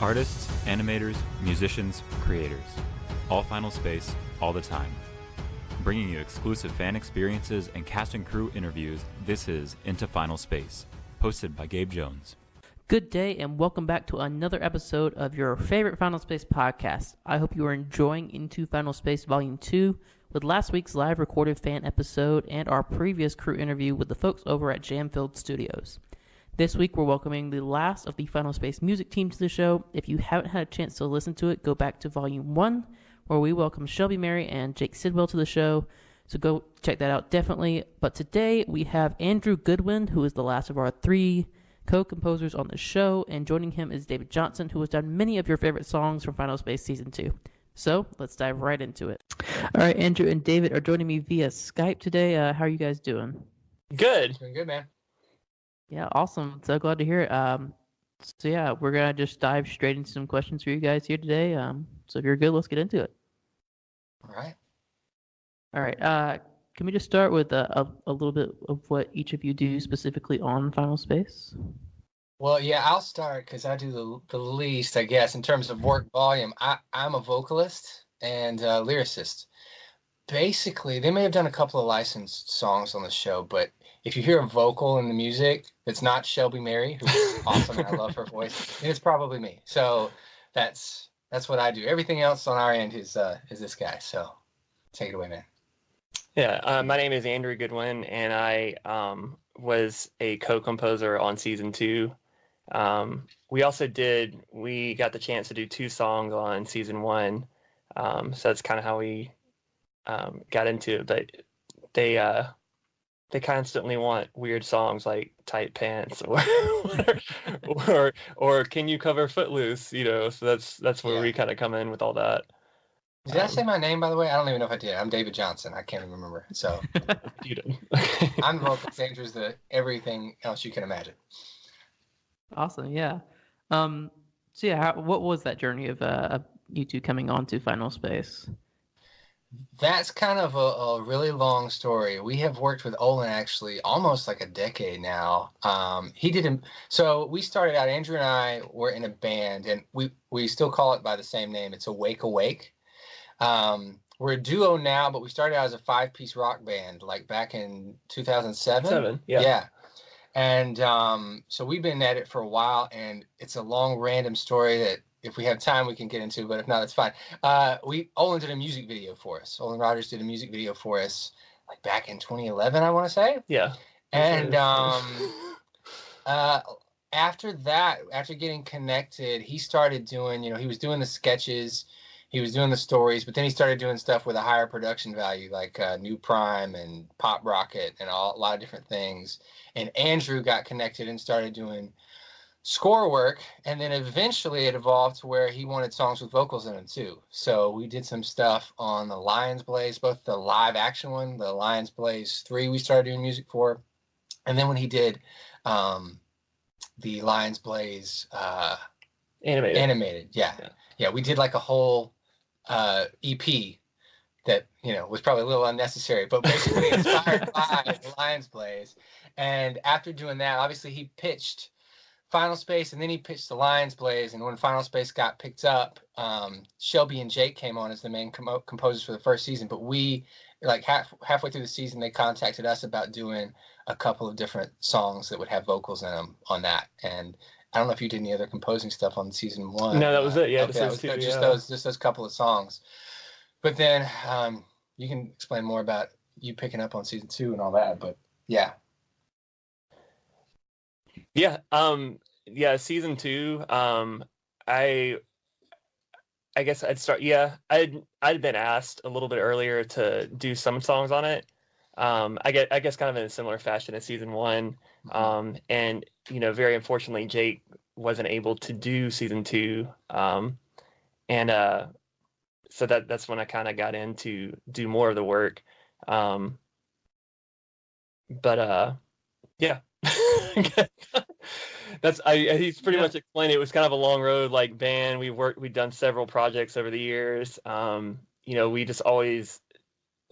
Artists, animators, musicians, creators. All Final Space, all the time. Bringing you exclusive fan experiences and cast and crew interviews, this is Into Final Space, hosted by Gabe Jones. Good day and welcome back to another episode of your favorite Final Space podcast. I hope you are enjoying Into Final Space Volume 2 with last week's live recorded fan episode and our previous crew interview with the folks over at Jamfield Studios. This week we're welcoming the last of the Final Space music team to the show. If you haven't had a chance to listen to it, go back to Volume 1 where we welcome Shelby Mary and Jake Sidwell to the show. So go check that out definitely. But today we have Andrew Goodwin, who is the last of our three co-composers on the show, and joining him is David Johnson, who has done many of your favorite songs from Final Space Season 2. So let's dive right into it. All right, Andrew and David are joining me via Skype today. How are you guys doing? Good. Doing good, man. Yeah, awesome. So glad to hear it. So yeah, we're going to just dive straight into some questions for you guys here today. So if you're good, let's get into it. All right. All right. Can we just start with a little bit of what each of you do specifically on Final Space? Well, yeah, I'll start because I do the least, I guess, in terms of work volume. I'm a vocalist and lyricist. Basically, they may have done a couple of licensed songs on the show, but if you hear a vocal in the music that's not Shelby Mary, who's awesome and I love her voice, then it's probably me. So that's what I do. Everything else on our end is this guy. So take it away, man. Yeah, my name is Andrew Goodwin, and I was a co-composer on Season 2. We got the chance to do 2 songs on Season 1, so that's kind of how we got into it. But they constantly want weird songs like Tight Pants or Can You Cover Footloose, so that's where we kind of come in with all that. Did I say my name, by the way? I don't even know if I did. I'm David Johnson. I can't even remember. So You did. I'm the vocalist. Andrew's the everything else you can imagine. Awesome, yeah. So yeah, what was that journey of you two coming on to Final Space? That's kind of a really long story. We have worked with Olin actually almost like a decade now. So we started out, Andrew and I were in a band, and we still call it by the same name. It's Awake Awake. We're a duo now, but we started out as a 5-piece rock band like back in 2007. Yeah. And so we've been at it for a while, and it's a long random story that if we have time we can get into, but if not, that's fine. Olin did a music video for us. Olin Rogers did a music video for us like back in 2011, I want to say. Yeah. And after that, after getting connected, he started doing, he was doing the sketches, he was doing the stories, but then he started doing stuff with a higher production value, like New Prime and Pop Rocket and a lot of different things. And Andrew got connected and started doing score work, and then eventually it evolved to where he wanted songs with vocals in them too. So we did some stuff on the Lions Blaze, both the live action one, the Lions Blaze 3 we started doing music for, and then when he did the Lions Blaze animated, yeah, we did like a whole EP that was probably a little unnecessary, but basically inspired by the Lions Blaze. And after doing that, obviously he pitched Final Space, and then he pitched the Lions Blaze. And when Final Space got picked up, Shelby and Jake came on as the main composers for the first season. But we, like halfway through the season, they contacted us about doing a couple of different songs that would have vocals in them on that. And I don't know if you did any other composing stuff on Season 1. No, that was it. Yeah, okay, just those couple of songs. But then you can explain more about you picking up on Season 2 and all that. But yeah. Yeah, Season 2, I guess I'd start, I'd been asked a little bit earlier to do some songs on it. I guess kind of in a similar fashion as Season 1. And, very unfortunately, Jake wasn't able to do Season 2. So that's when I kind of got in to do more of the work. Yeah. He's pretty much explained it. It was kind of a long road like band. We've done several projects over the years. We just always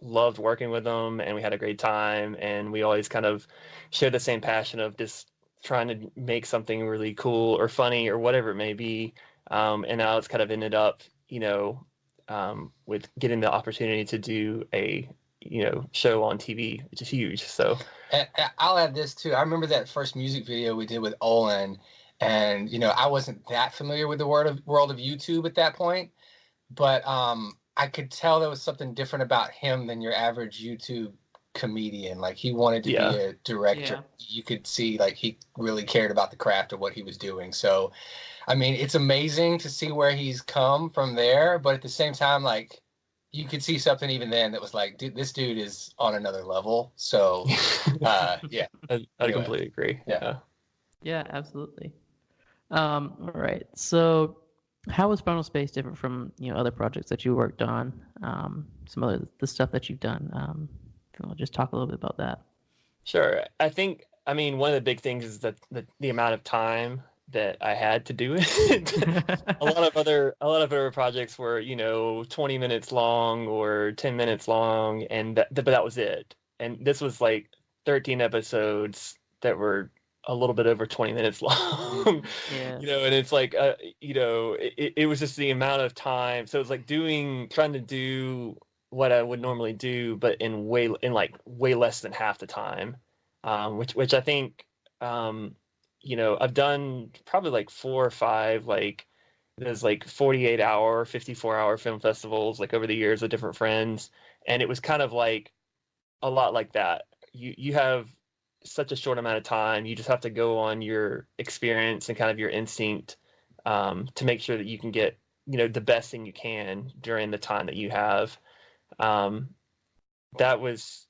loved working with them, and we had a great time, and we always kind of shared the same passion of just trying to make something really cool or funny or whatever it may be. And now it's kind of ended up, with getting the opportunity to do a, show on TV, which is huge. So and I'll add this too. I remember that first music video we did with Olin, and I wasn't that familiar with the world of YouTube at that point, but I could tell there was something different about him than your average YouTube comedian. Like, he wanted to be a director. Yeah. You could see like he really cared about the craft of what he was doing. So, I mean, it's amazing to see where he's come from there, but at the same time, like, you could see something even then that was like, dude, this dude is on another level. So, yeah. I completely agree. Yeah. Yeah, absolutely. All right. So, how was Final Space different from other projects that you worked on? Some of the stuff that you've done. If you want to just talk a little bit about that. Sure. I mean, one of the big things is that the amount of time that I had to do it. a lot of other projects were 20 minutes long or 10 minutes long, and but that was it. And this was like 13 episodes that were a little bit over 20 minutes long. Yeah. And it's like it was just the amount of time. So it was like trying to do what I would normally do, but in way less than half the time, which I think I've done probably like 4 or 5 like those like 48-hour, 54-hour film festivals like over the years with different friends, and it was kind of like a lot like that. You have such a short amount of time. You just have to go on your experience and kind of your instinct to make sure that you can get the best thing you can during the time that you have. That was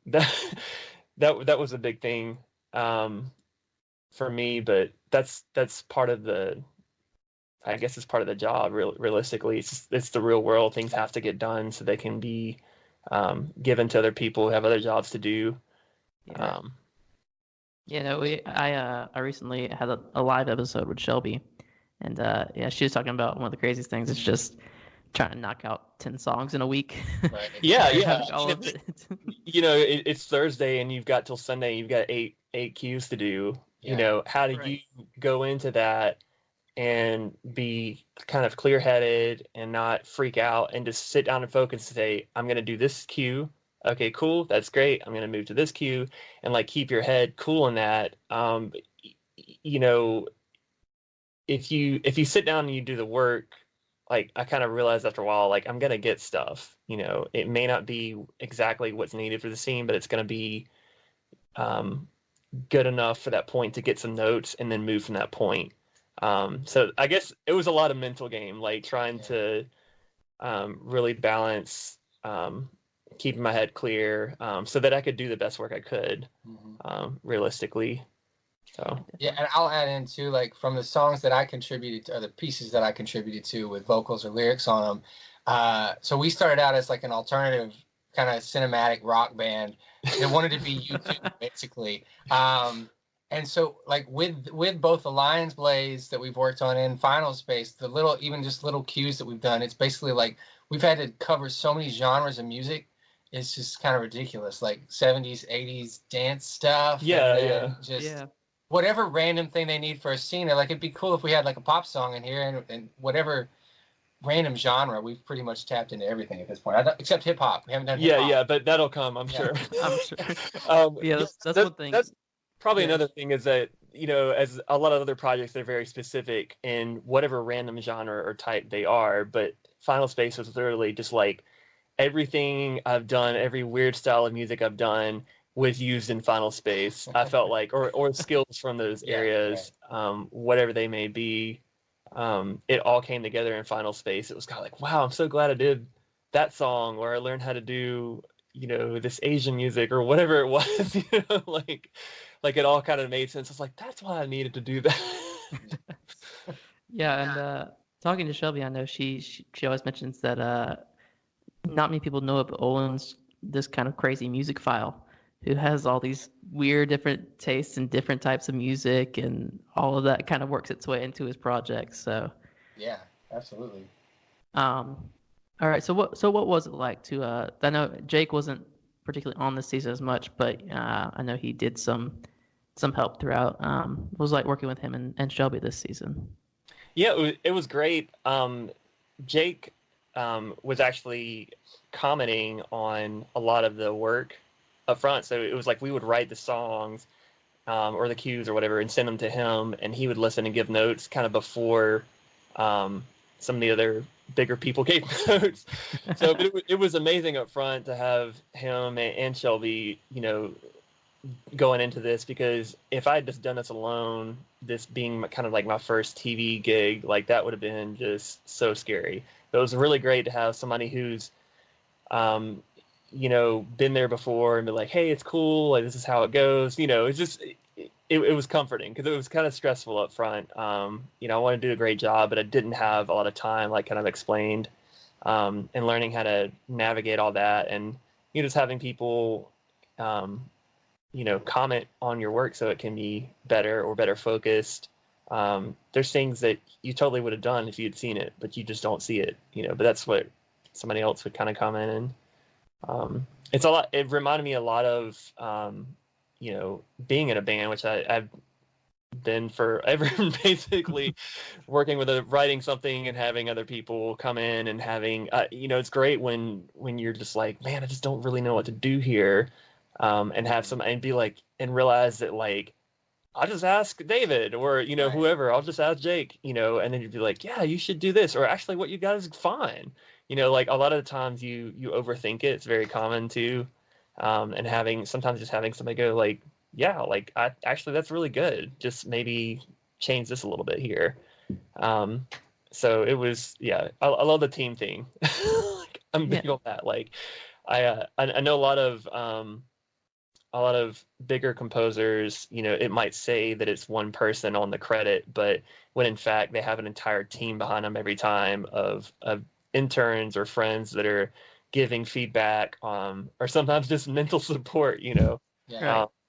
that was a big thing for me, but that's part of I guess it's part of the job. Realistically, it's the real world. Things have to get done so they can be given to other people who have other jobs to do. I recently had a live episode with Shelby, and she was talking about one of the craziest things. It's just trying to knock out 10 songs in a week. Right. Yeah. All of it. It's Thursday and you've got till Sunday. You've got eight cues to do. Yeah. How do you go into that and be kind of clear-headed and not freak out and just sit down and focus and say, I'm going to do this cue. Okay, cool. That's great. I'm going to move to this cue, and like keep your head cool in that. If you sit down and you do the work, like I kind of realized after a while, like I'm going to get stuff. It may not be exactly what's needed for the scene, but it's going to be good enough for that point to get some notes and then move from that point. So I guess it was a lot of mental game, like trying to really balance keeping my head clear so that I could do the best work I could realistically. So yeah, and I'll add in too, like from the songs that I contributed to, or the pieces that I contributed to with vocals or lyrics on them. So we started out as like an alternative kind of cinematic rock band that wanted to be YouTube basically. And so like with both the Lions Blaze that we've worked on in Final Space, the little cues that we've done, it's basically like we've had to cover so many genres of music. It's just kind of ridiculous, like 70s, 80s dance stuff. Whatever random thing they need for a scene. Like, it'd be cool if we had like a pop song in here, and whatever random genre, we've pretty much tapped into everything at this point, except hip hop. We haven't done hip hop. Yeah, but that'll come, I'm sure. I'm sure. That's one thing. That's probably another thing is that, as a lot of other projects, they're very specific in whatever random genre or type they are. But Final Space was literally just like everything I've done, every weird style of music I've done was used in Final Space. I felt like, or skills from those areas, whatever they may be. It all came together in Final Space. It was kind of like, wow, I'm so glad I did that song, or I learned how to do, this Asian music or whatever it was, like it all kind of made sense. I was like, that's why I needed to do that. And talking to Shelby, I know she always mentions that not many people know of Olin's this kind of crazy music file, who has all these weird different tastes and different types of music, and all of that kind of works its way into his projects. So yeah, absolutely. All right, so what was it like to I know Jake wasn't particularly on this season as much, but I know he did some help throughout. What was it like working with him and Shelby this season? Yeah, it was great. Jake was actually commenting on a lot of the work up front. So it was like we would write the songs or the cues or whatever and send them to him, and he would listen and give notes kind of before some of the other bigger people gave notes. So but it was amazing up front to have him and Shelby, going into this, because if I had just done this alone, this being kind of like my first TV gig, like that would have been just so scary. But it was really great to have somebody who's, been there before and be like, hey, it's cool. Like, this is how it goes. It's just, it was comforting because it was kind of stressful up front. I wanted to do a great job, but I didn't have a lot of time, like kind of explained, and learning how to navigate all that, and, just having people, comment on your work so it can be better or better focused. There's things that you totally would have done if you'd seen it, but you just don't see it, but that's what somebody else would kind of comment. And it's a lot. It reminded me a lot of, being in a band, which I've been forever, basically working with writing something and having other people come in and having, it's great when you're just like, man, I just don't really know what to do here. And have some and be like and realize that like I'll just ask David or right. Whoever, I'll just ask Jake, and then you'd be like, yeah, you should do this, or actually what you got is fine. Like a lot of the times you overthink it. It's very common too. And sometimes just having somebody go like, yeah, like that's really good. Just maybe change this a little bit here. So it was, yeah, I love the team thing. Like, I'm big on that. Like I know a lot of bigger composers, it might say that it's one person on the credit, but when in fact they have an entire team behind them every time of interns or friends that are giving feedback, or sometimes just mental support, Yeah.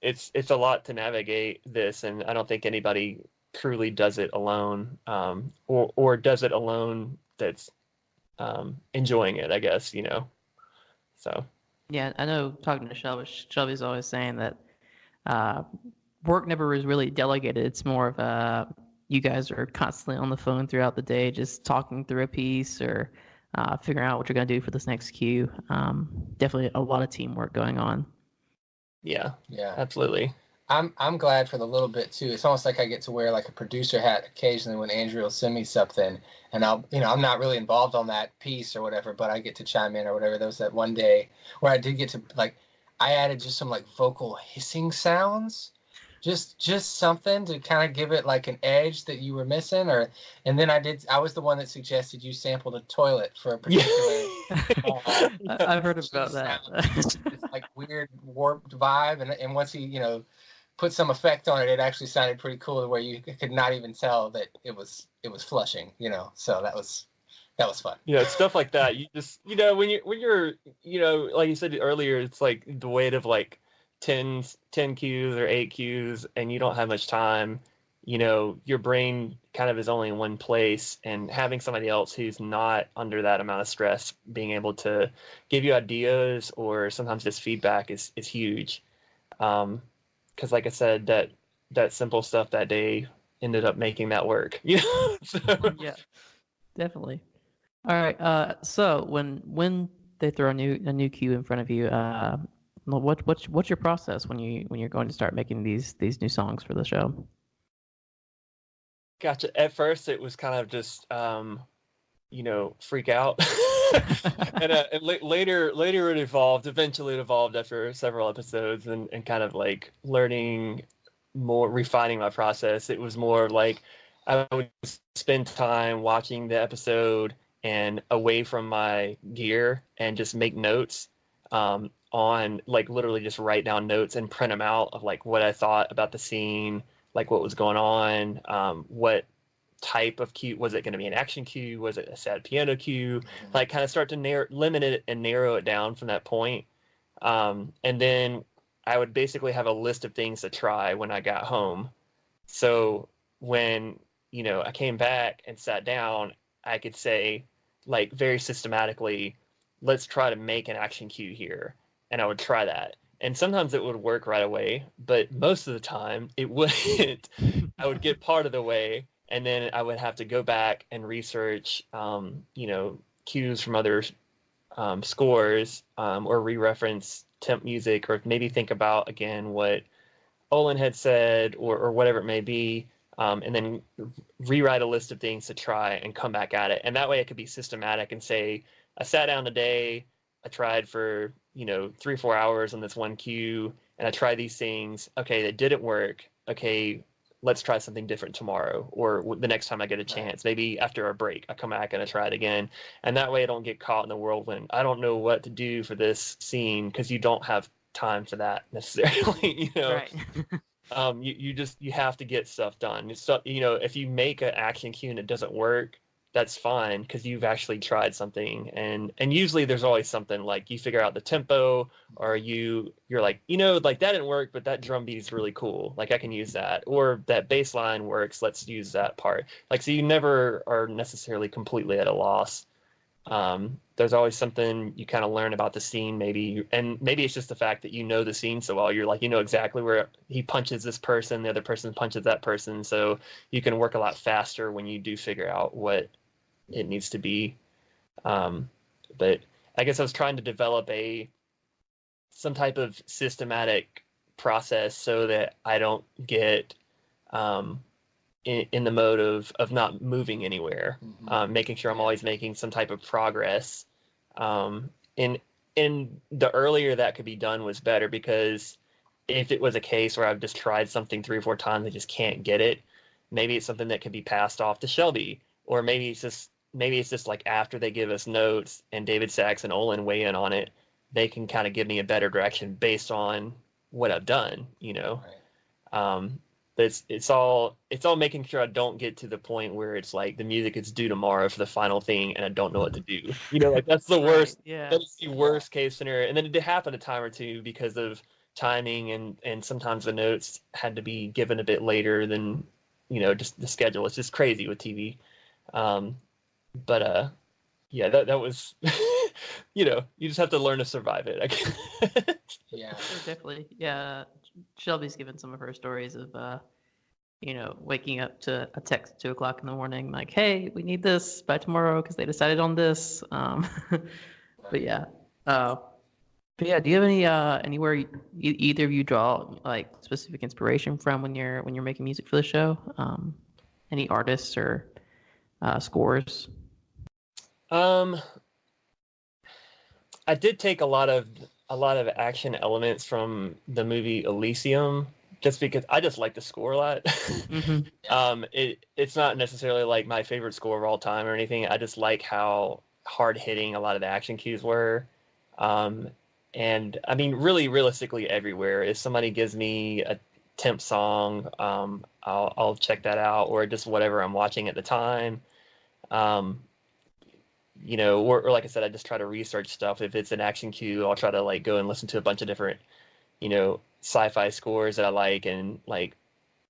It's a lot to navigate this, and I don't think anybody truly does it alone, or does it alone that's enjoying it, I guess, so. Yeah, I know talking to Shelby, Shelby's always saying that work never is really delegated. It's more of you guys are constantly on the phone throughout the day, just talking through a piece or figuring out what you're going to do for this next cue. Definitely a lot of teamwork going on. Yeah, absolutely. I'm glad for the little bit too. It's almost like I get to wear like a producer hat occasionally when Andrew will send me something, and I'm not really involved on that piece or whatever, but I get to chime in or whatever. There was that one day where I did get to I added just some like vocal hissing sounds, just something to kind of give it like an edge that you were missing, and then I was the one that suggested you sample a toilet for a particular. I've heard about that. It's like weird warped vibe, and once he put some effect on it, it actually sounded pretty cool where you could not even tell that it was flushing, so that was fun. Stuff like that. You just when you're like you said earlier, it's like the weight of like 10 cues or 8 cues, and you don't have much time. Your brain kind of is only in one place, and having somebody else who's not under that amount of stress being able to give you ideas or sometimes just feedback is huge. Because like I said, that simple stuff that day ended up making that work. So. Yeah, definitely. All right. So when they throw a new cue in front of you, what's your process when you're going to start making these new songs for the show? Gotcha. At first, it was kind of just freak out. and later it evolved. Eventually, it evolved after several episodes and kind of like learning more, refining my process. It was more like I would spend time watching the episode and away from my gear and just make notes on like literally just write down notes and print them out of like what I thought about the scene, like what was going on, what type of cue was it going to be, an action cue, was it a sad piano cue, like kind of start to limit it and narrow it down from that point. And then I would basically have a list of things to try when I got home, so when I came back and sat down, I could say like very systematically, let's try to make an action cue here, and I would try that. And sometimes it would work right away, but most of the time it wouldn't. I would get part of the way and then I would have to go back and research, cues from other scores, or re-reference temp music, or maybe think about again what Olin had said, or whatever it may be, and then rewrite a list of things to try and come back at it. And that way it could be systematic and say, I sat down today, I tried for 3-4 hours on this one cue, and I tried these things. Okay, that didn't work. Okay, let's try something different tomorrow, or the next time I get a chance. Maybe after a break, I come back and I try it again. And that way I don't get caught in the whirlwind. I don't know what to do for this scene, because you don't have time for that necessarily. Right. You have to get stuff done. So, if you make an action cue and it doesn't work, that's fine, because you've actually tried something, and usually there's always something, like you figure out the tempo, or you're like, like that didn't work, but that drum beat is really cool, like I can use that, or that bass line works, let's use that part. Like, so you never are necessarily completely at a loss. There's always something you kind of learn about the scene, maybe, and maybe it's just the fact that the scene so well, you're like, exactly where he punches this person, the other person punches that person, so you can work a lot faster when you do figure out what it needs to be. But I guess I was trying to develop some type of systematic process so that I don't get in the mode of not moving anywhere, making sure I'm always making some type of progress. In the earlier that could be done was better, because if it was a case where I've just tried something 3 or 4 times and just can't get it, maybe it's something that could be passed off to Shelby, or maybe it's just like after they give us notes and David Sachs and Olin weigh in on it, they can kind of give me a better direction based on what I've done, Right. But it's all making sure I don't get to the point where it's like the music is due tomorrow for the final thing and I don't know what to do. Like that's the worst. Right, yeah. That's the worst case scenario. And then it did happen a time or two because of timing, and sometimes the notes had to be given a bit later than just the schedule. It's just crazy with TV. But yeah, that was you just have to learn to survive it, I guess. Yeah, definitely. Yeah, Shelby's given some of her stories of waking up to a text at 2:00 in the morning, like, hey, we need this by tomorrow because they decided on this. But yeah. But yeah, do you have any anywhere either of you draw like specific inspiration from when you're making music for the show? Any artists or scores? I did take a lot of action elements from the movie Elysium, just because I just like the score a lot. Mm-hmm. It's not necessarily like my favorite score of all time or anything. I just like how hard hitting a lot of the action cues were. And I mean, really realistically everywhere. If somebody gives me a temp song, I'll check that out, or just whatever I'm watching at the time. Or like I said, I just try to research stuff. If it's an action cue, I'll try to like go and listen to a bunch of different, sci-fi scores that I like, and like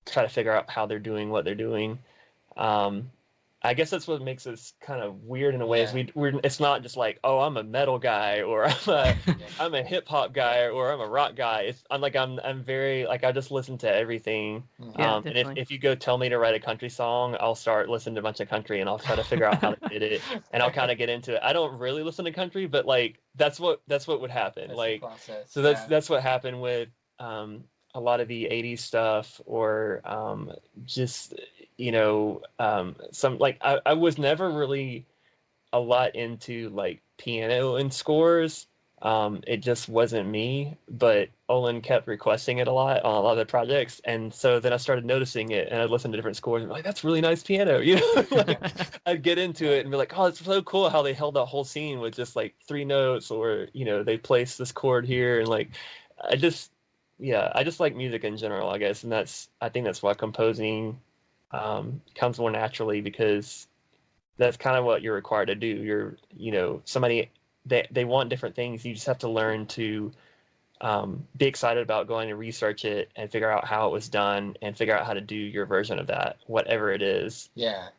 try to figure out how they're doing what they're doing. I guess that's what makes us kind of weird in a way. Is it's not just like, oh, I'm a metal guy, or I'm a hip hop guy, or I'm a rock guy. I'm very like, I just listen to everything. And if you go tell me to write a country song, I'll start listening to a bunch of country, and I'll try to figure out how they did it, and I'll kind of get into it. I don't really listen to country, but like that's what would happen. So that's what happened with a lot of the 80s stuff, or just some like I was never really a lot into like piano and scores. It just wasn't me, but Olin kept requesting it a lot on a lot of the projects, and so then I started noticing it, and I'd listen to different scores and be like, that's really nice piano, like, I'd get into it and be like, oh, it's so cool how they held that whole scene with just like 3 notes, or they placed this chord here, and like I just like music in general, I guess, and I think that's why composing comes more naturally, because that's kind of what you're required to do. You're somebody, they want different things. You just have to learn to be excited about going and research it and figure out how it was done, and figure out how to do your version of that, whatever it is. Yeah.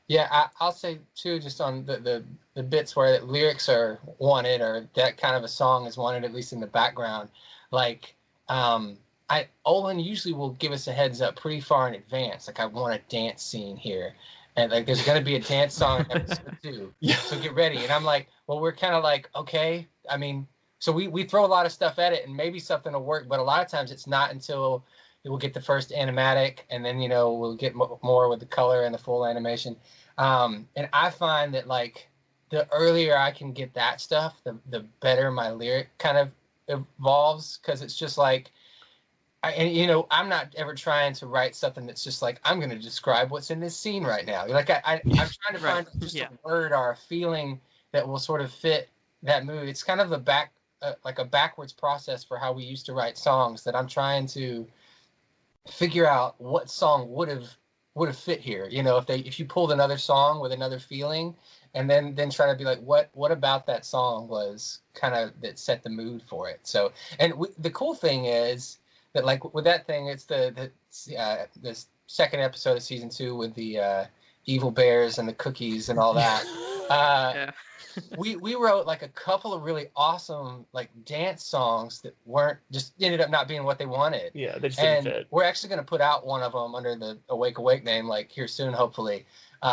Yeah, I'll say too, just on the bits where lyrics are wanted, or that kind of a song is wanted, at least in the background. Like, Olin usually will give us a heads up pretty far in advance. Like, I want a dance scene here. And like, there's going to be a dance song in episode 2. Yeah. So get ready. And I'm like, well, we're kind of like, okay. I mean, so we throw a lot of stuff at it and maybe something will work. But a lot of times it's not until we'll get the first animatic. And then, we'll get more with the color and the full animation. And I find that like the earlier I can get that stuff, the better my lyric kind of evolves. Because it's just like, I'm not ever trying to write something that's just like, I'm going to describe what's in this scene right now. Like I'm trying to find just a word or a feeling that will sort of fit that mood. It's kind of like a backwards process for how we used to write songs, that I'm trying to figure out what song would have fit here. If you pulled another song with another feeling, and then try to be like, what about that song was kind of that set the mood for it. So, and the cool thing is that, like, with that thing, it's the second episode of season 2 with the evil bears and the cookies and all that. Yeah. we wrote like a couple of really awesome like dance songs that ended up not being what they wanted. Yeah, they just didn't fit. We're actually going to put out one of them under the Awake name, like, here soon, hopefully.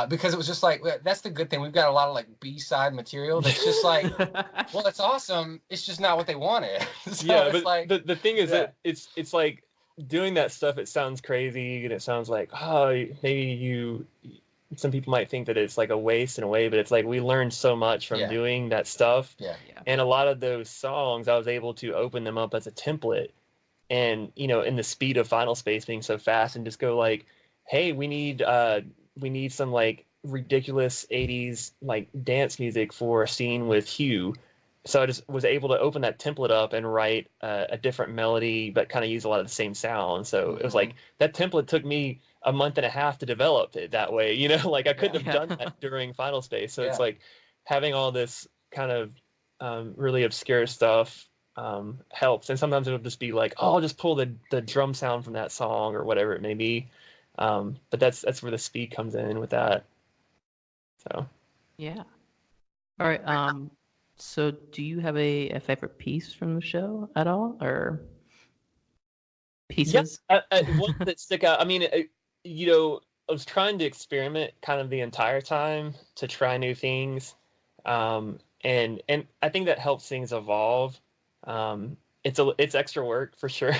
Because it was just like, that's the good thing. We've got a lot of like B-side material that's just like, well, it's awesome. It's just not what they wanted. So yeah, it's but like, the thing is that it's like doing that stuff. It sounds crazy and it sounds like, oh, maybe some people might think that it's like a waste in a way, but it's like we learned so much from doing that stuff. Yeah. And a lot of those songs, I was able to open them up as a template, and in the speed of Final Space being so fast, and just go like, hey, we need some like ridiculous 80s like dance music for a scene with HUE. So I just was able to open that template up and write a different melody, but kind of use a lot of the same sound. So it was like that template took me a month and a half to develop it that way. Like I couldn't have done that during Final Space. So it's like having all this kind of really obscure stuff helps. And sometimes it'll just be like, oh, I'll just pull the drum sound from that song or whatever it may be. But that's where the speed comes in with that. So yeah. All right. So do you have a favorite piece from the show at all, or pieces? Yeah, one that stick out. I mean, I was trying to experiment kind of the entire time to try new things, and I think that helps things evolve. It's extra work for sure,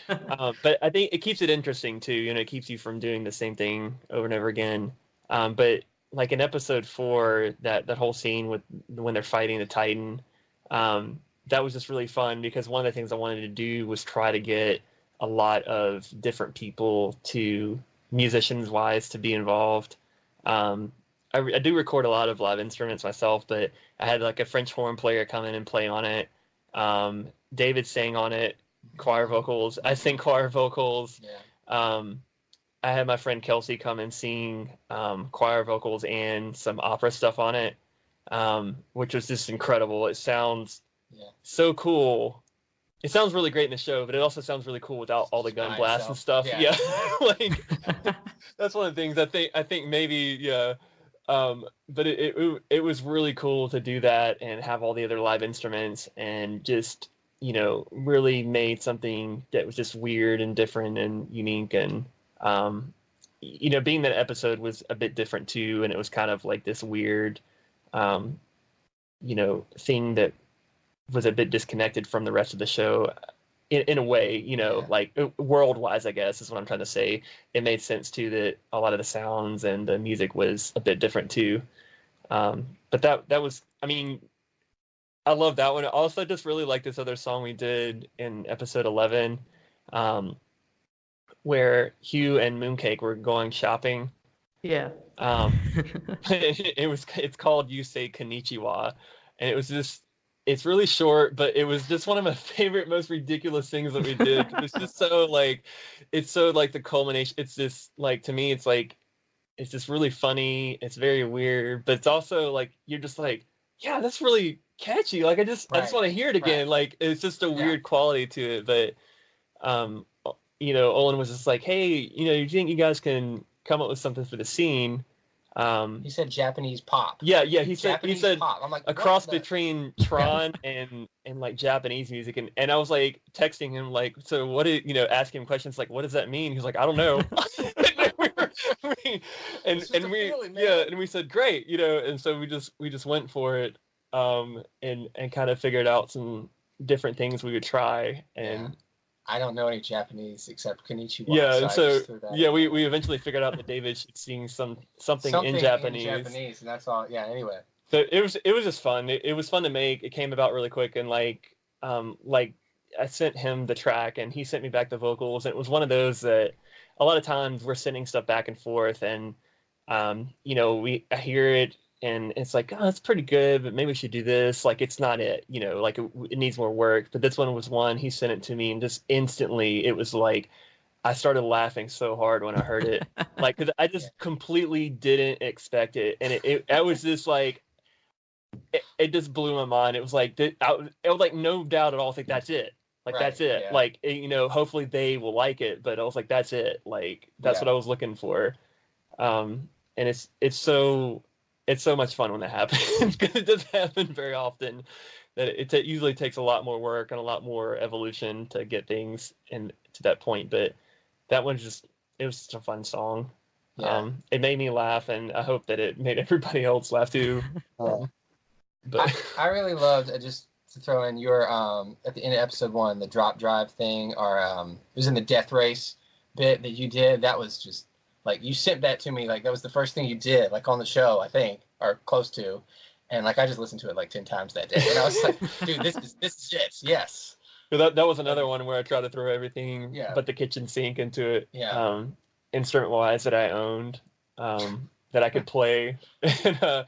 but I think it keeps it interesting too. It keeps you from doing the same thing over and over again. But like in episode 4, that whole scene when they're fighting the Titan, that was just really fun, because one of the things I wanted to do was try to get a lot of different people, musicians wise, to be involved. I do record a lot of live instruments myself, but I had like a French horn player come in and play on it. David sang on it, choir vocals. I sing choir vocals. Yeah. I had my friend Kelsey come and sing choir vocals and some opera stuff on it, which was just incredible. It sounds so cool. It sounds really great in the show, but it also sounds really cool without all the gun blasts and stuff. Yeah. Like that's one of the things I think maybe, yeah. But it was really cool to do that and have all the other live instruments, and just, really made something that was just weird and different and unique. And, being that episode was a bit different too. And it was kind of like this weird, thing that was a bit disconnected from the rest of the show in a way, like world-wise, I guess is what I'm trying to say. It made sense too that a lot of the sounds and the music was a bit different too. But that was, I mean, I love that one. Also, I just really like this other song we did in episode 11, where HUE and Mooncake were going shopping. Yeah. It's called You Say Konnichiwa, and it was just, it's really short, but it was just one of my favorite, most ridiculous things that we did. It's just so like the culmination. It's just like, to me, it's like, it's just really funny. It's very weird, but it's also like, you're just like, yeah, that's really catchy. Like I just want to hear it again. Like it's just a weird quality to it. But Olin was just like, hey, you think you guys can come up with something for the scene? He said Japanese pop. Yeah, he said pop. I'm like, a cross between Tron and like Japanese music, and I was like texting him like, so what did asking him questions like, what does that mean? He's like, I don't know. And we said great, and so we just went for it, and kind of figured out some different things we would try. And I don't know any Japanese except Konnichiwa. Yeah, and so we eventually figured out that David should sing something in Japanese. And that's all. Yeah. Anyway. So it was just fun. It was fun to make. It came about really quick, and like I sent him the track, and he sent me back the vocals. And it was one of those that a lot of times we're sending stuff back and forth, and I hear it. And it's like, oh, it's pretty good, but maybe we should do this. Like, it's not it, like it needs more work. But this one was one, he sent it to me, and just instantly it was like, I started laughing so hard when I heard it. Like, cause I just completely didn't expect it. And it was just like, it just blew my mind. It was like, I was like, no doubt at all, think that's it. Like, that's it. Yeah. Like, hopefully they will like it. But I was like, that's it. Like, that's what I was looking for. And it's so much fun when that happens, because it doesn't happen very often. That it usually takes a lot more work and a lot more evolution to get things to that point. But that one it was just a fun song. Yeah. It made me laugh, and I hope that it made everybody else laugh too. But I really loved, just to throw in your at the end of episode 1, the drop drive thing, or it was in the death race bit that you did. That was just. Like, you sent that to me, like, that was the first thing you did, like, on the show, I think, or close to. And, like, I just listened to it, like, 10 times that day. And I was like, dude, this is it, yes. That was another one where I tried to throw everything but the kitchen sink into it, instrument-wise, that I owned, that I could play. And I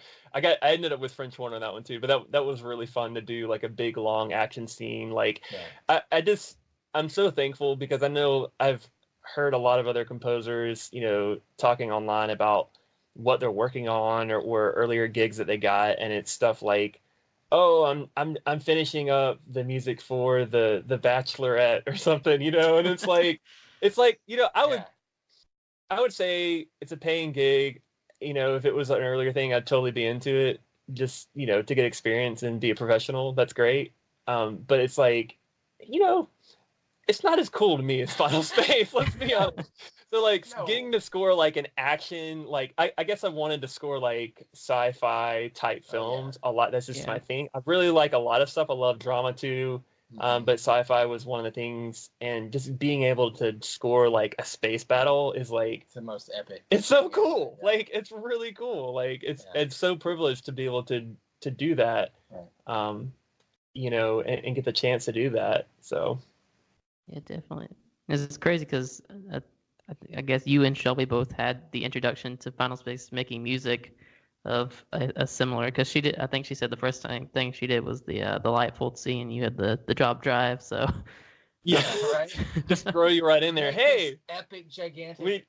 ended up with French horn on that one, too. But that was really fun to do, like, a big, long action scene. Like, I'm so thankful, because I know I've heard a lot of other composers, talking online about what they're working on or earlier gigs that they got, and it's stuff like, oh, I'm finishing up the music for the Bachelorette or something, and it's like I would say it's a paying gig. If it was an earlier thing, I'd totally be into it, just to get experience and be a professional. That's great. But it's like, it's not as cool to me as Final Space, let's be honest. So, like, getting to score, like, an action, like, I guess I wanted to score, like, sci-fi type films a lot. That's just my thing. I really like a lot of stuff. I love drama, too. But sci-fi was one of the things. And just being able to score, like, a space battle is, like... It's the most epic. It's so cool. Yeah. Like, it's really cool. Like, it's so privileged to be able to do that, and get the chance to do that, so... Yeah, definitely. It's crazy because I guess you and Shelby both had the introduction to Final Space making music of a similar, because she did. I think she said the first thing she did was the Lightfold scene. You had the drop drive, so yeah, right. Just throw you right in there. Hey, epic, gigantic.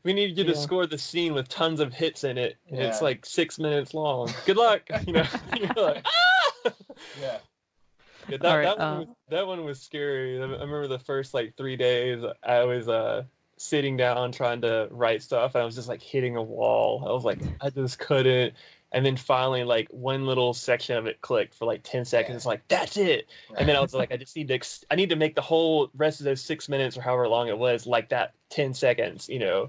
We need you to score the scene with tons of hits in it, and it's like 6 minutes long. Good luck. You're like, yeah. Yeah, that one was scary. I remember the first like 3 days I was sitting down trying to write stuff, and I was just like hitting a wall. I was like, I just couldn't. And then finally, like, one little section of it clicked for like 10 seconds. It's like, that's it. Right. And then I was like, I need to make the whole rest of those 6 minutes or however long it was like that 10 seconds, Yeah.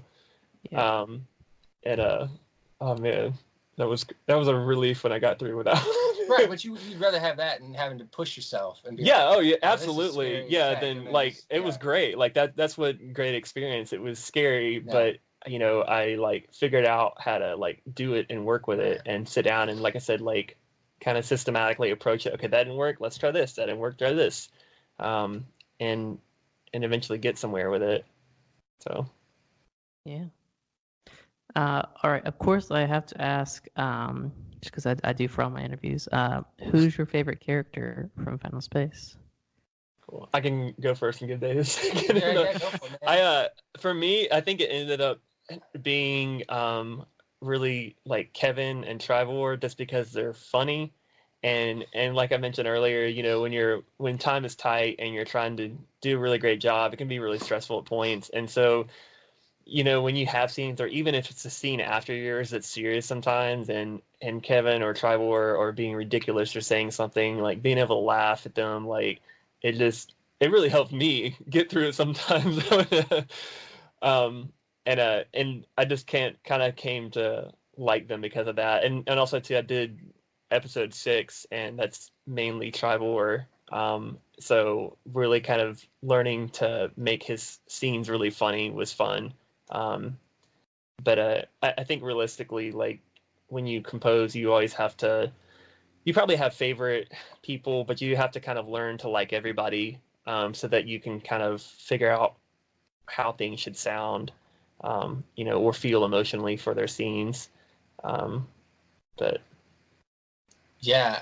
Oh man, that was a relief when I got through with that. Right, but you'd rather have that than having to push yourself and be absolutely. Yeah, then like it was great. Like that's what great experience. It was scary, but I like figured out how to like do it and work with it and sit down and, like I said, like kind of systematically approach it. Okay, that didn't work. Let's try this. That didn't work. Try this. And eventually get somewhere with it. So. Yeah. All right. Of course, I have to ask, just because I do for all my interviews, who's your favorite character from Final Space? Cool. I can go first and give Dave a second. Go for it, for me, I think it ended up being really like Kevin and Trivor, just because they're funny, and like I mentioned earlier, when time is tight and you're trying to do a really great job, it can be really stressful at points, and so when you have scenes, or even if it's a scene after yours that's serious sometimes, and Kevin or Tribal or being ridiculous or saying something, like being able to laugh at them, like it really helped me get through it sometimes. um, and I just kind of came to like them because of that, and also too, I did episode 6, and that's mainly Tribal War. So really kind of learning to make his scenes really funny was fun. But I think realistically, like when you compose, you always have to. You probably have favorite people, but you have to kind of learn to like everybody, so that you can kind of figure out how things should sound, or feel emotionally for their scenes. But Yeah,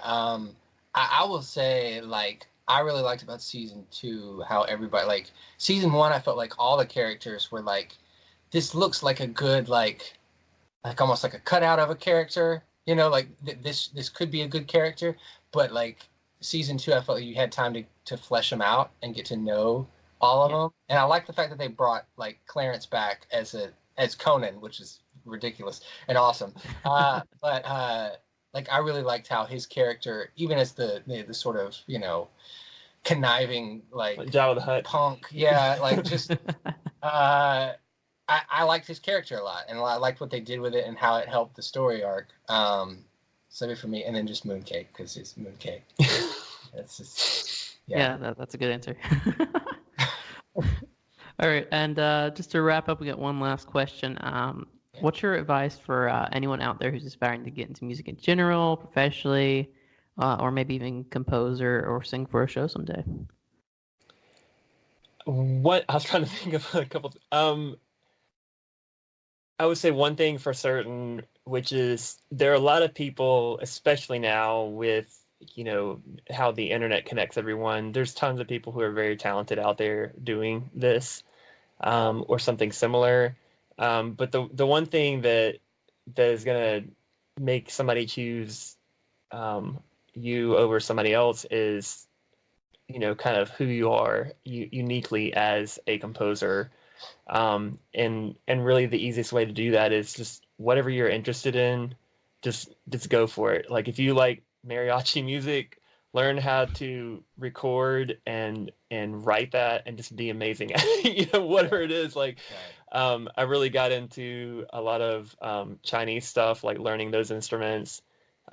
I will say, like, I really liked about season 2 how everybody, like, season 1, I felt like all the characters were like, this looks like a good, like almost like a cutout of a character, like this could be a good character, but like season 2, I felt like you had time to flesh them out and get to know all of them, and I like the fact that they brought like Clarence back as Conan, which is ridiculous and awesome, but like I really liked how his character, even as the sort of conniving like Jabba the Hutt punk, like just I liked his character a lot, and I liked what they did with it and how it helped the story arc. So for me, and then just Mooncake, because it's Mooncake. That's just that's a good answer. All right, and just to wrap up, we got one last question. What's your advice for anyone out there who's aspiring to get into music in general, professionally, or maybe even compose or sing for a show someday? What I was trying to think of a couple. I would say one thing for certain, which is there are a lot of people, especially now with how the internet connects everyone. There's tons of people who are very talented out there doing this, or something similar. But the one thing that is gonna make somebody choose you over somebody else is kind of who you are uniquely as a composer. And really the easiest way to do that is just whatever you're interested in, just go for it. Like if you like mariachi music, learn how to record and write that, and just be amazing at it, whatever it is. Like I really got into a lot of Chinese stuff, like learning those instruments.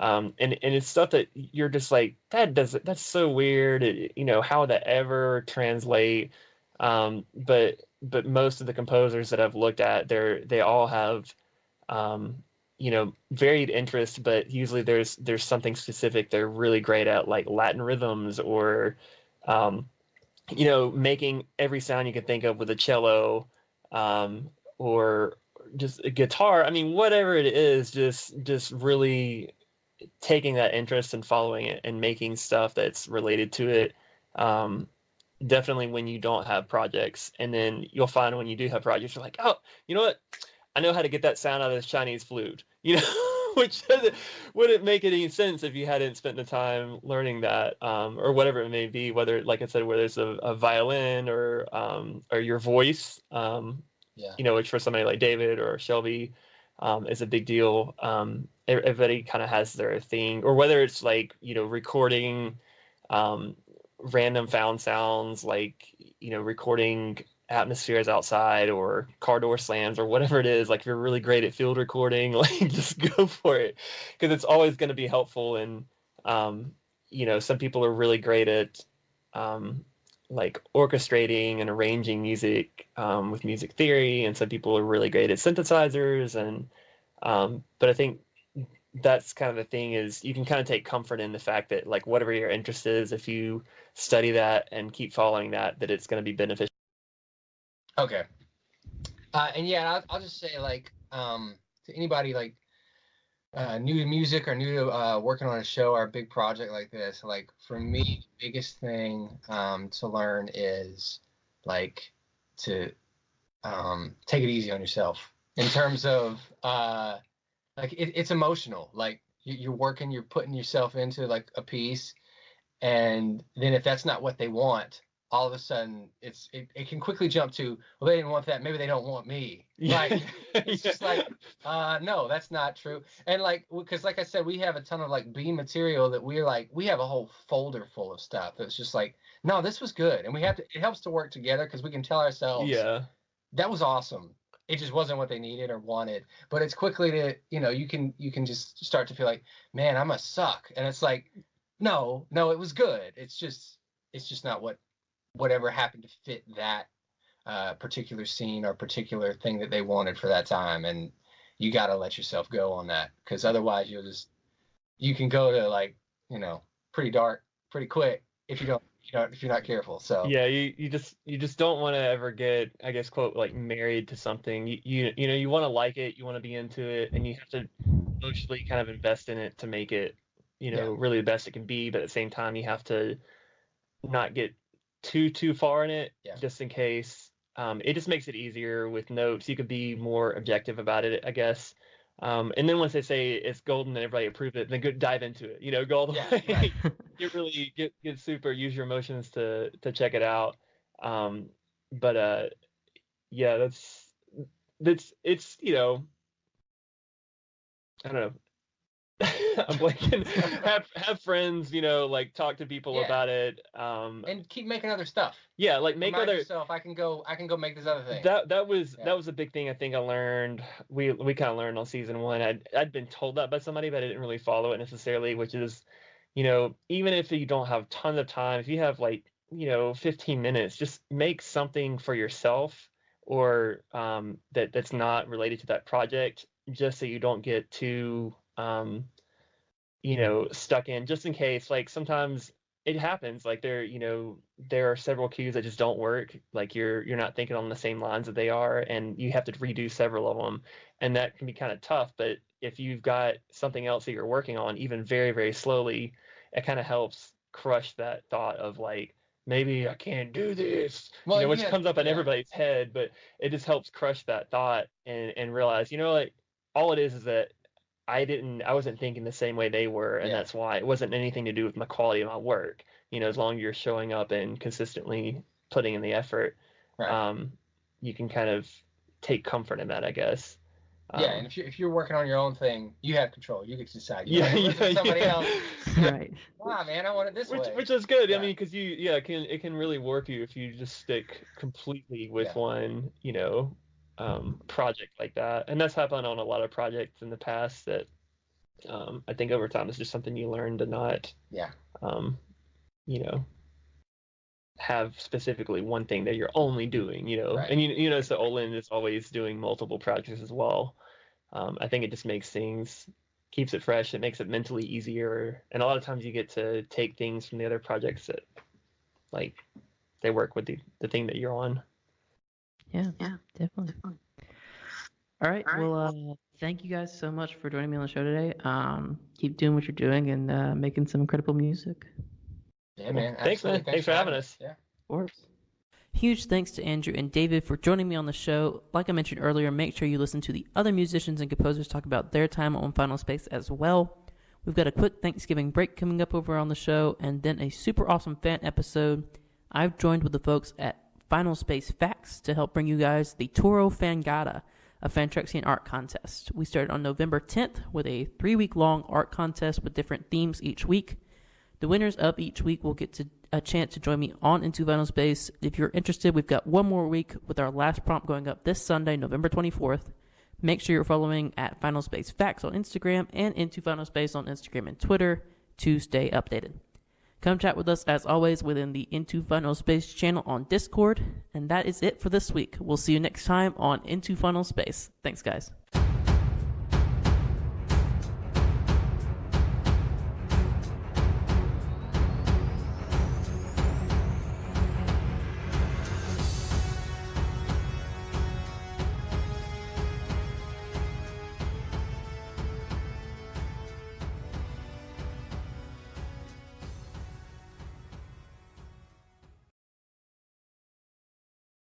And it's stuff that you're just like, that's so weird. How would that ever translate? But most of the composers that I've looked at, they all have varied interests, but usually there's something specific they're really great at, like Latin rhythms, or making every sound you can think of with a cello, or just a guitar. I mean, whatever it is, just really taking that interest and following it and making stuff that's related to it. Definitely when you don't have projects, and then you'll find when you do have projects, you're like, oh, you know what? I know how to get that sound out of this Chinese flute, which wouldn't make any sense if you hadn't spent the time learning that, or whatever it may be, whether, like I said, whether it's a violin or your voice, which for somebody like David or Shelby is a big deal. Everybody kind of has their thing, or whether it's like, recording random found sounds, like recording atmospheres outside or car door slams or whatever it is. Like if you're really great at field recording, like just go for it, because it's always going to be helpful. And some people are really great at like orchestrating and arranging music with music theory, and some people are really great at synthesizers. And but I think that's kind of the thing, is you can kind of take comfort in the fact that, like, whatever your interest is, if you study that and keep following that it's going to be beneficial. Okay. And I'll just say, like, to anybody like new to music or new to working on a show or a big project like this, like for me, the biggest thing to learn is like to take it easy on yourself in terms of like it's emotional. Like you're working, you're putting yourself into like a piece, and then if that's not what they want, all of a sudden it can quickly jump to, well, they didn't want that, maybe they don't want me. Like it's just like no, that's not true. And like, because like I said, we have a ton of like B material that we have a whole folder full of stuff that's just like, no, this was good. And it helps to work together because we can tell ourselves, that was awesome. It just wasn't what they needed or wanted. But it's quickly to, you can just start to feel like, man, I must suck. And it's like, no, it was good. It's just not whatever happened to fit that particular scene or particular thing that they wanted for that time. And you got to let yourself go on that, because otherwise you can go to like, pretty dark pretty quick if you're not careful. So yeah, you just don't want to ever get, I guess, quote, like married to something. You want to like it, you want to be into it, and you have to emotionally kind of invest in it to make it really the best it can be. But at the same time, you have to not get too far in it, just in case. It just makes it easier with notes. You could be more objective about it, I guess. And then once they say it's golden and everybody approved it, then go dive into it. Go all the way. Right. Get really get super. Use your emotions to check it out. Yeah, that's it's I don't know. I'm blanking. have friends, like talk to people about it. And keep making other stuff. Yeah, like make Remind other yourself, I can go make this other thing. That was a big thing I think I learned. We kind of learned on season 1. I'd been told that by somebody, but I didn't really follow it necessarily, which is, even if you don't have tons of time, if you have 15 minutes, just make something for yourself or that's not related to that project, just so you don't get too stuck in, just in case. Like sometimes it happens, like there are several cues that just don't work, like you're not thinking on the same lines that they are, and you have to redo several of them, and that can be kind of tough. But if you've got something else that you're working on, even very, very slowly, it kind of helps crush that thought of like, maybe I can't do this, which comes up in everybody's head, but it just helps crush that thought and realize, like all it is that I wasn't thinking the same way they were, and that's why. It wasn't anything to do with my quality of my work. As long as you're showing up and consistently putting in the effort, you can kind of take comfort in that, I guess. And if you're working on your own thing, you have control. You get to decide. Somebody else. Right. Wow, man, I want it this way. Which is good. I mean, because it can really warp you if you just stick completely with one, project like that. And that's happened on a lot of projects in the past that I think over time it's just something you learn to not have specifically one thing that you're only doing, and so Olin is always doing multiple projects as well. I think it just keeps it fresh. It makes it mentally easier, and a lot of times you get to take things from the other projects that like they work with the thing that you're on. Yeah, definitely. All right. Well, thank you guys so much for joining me on the show today. Keep doing what you're doing and making some incredible music. Yeah, man. Thanks, man. Thanks for having us. Yeah. Of course. Huge thanks to Andrew and David for joining me on the show. Like I mentioned earlier, make sure you listen to the other musicians and composers talk about their time on Final Space as well. We've got a quick Thanksgiving break coming up over on the show, and then a super awesome fan episode. I've joined with the folks at Final Space Facts to help bring you guys the Toro Fangata, a Fantraxian art contest. We started on November 10th with a 3-week-long art contest with different themes each week. The winners of each week will get a chance to join me on Into Final Space. If you're interested, we've got one more week with our last prompt going up this Sunday, November 24th. Make sure you're following at Final Space Facts on Instagram and Into Final Space on Instagram and Twitter to stay updated. Come chat with us, as always, within the Into Final Space channel on Discord. And that is it for this week. We'll see you next time on Into Final Space. Thanks, guys.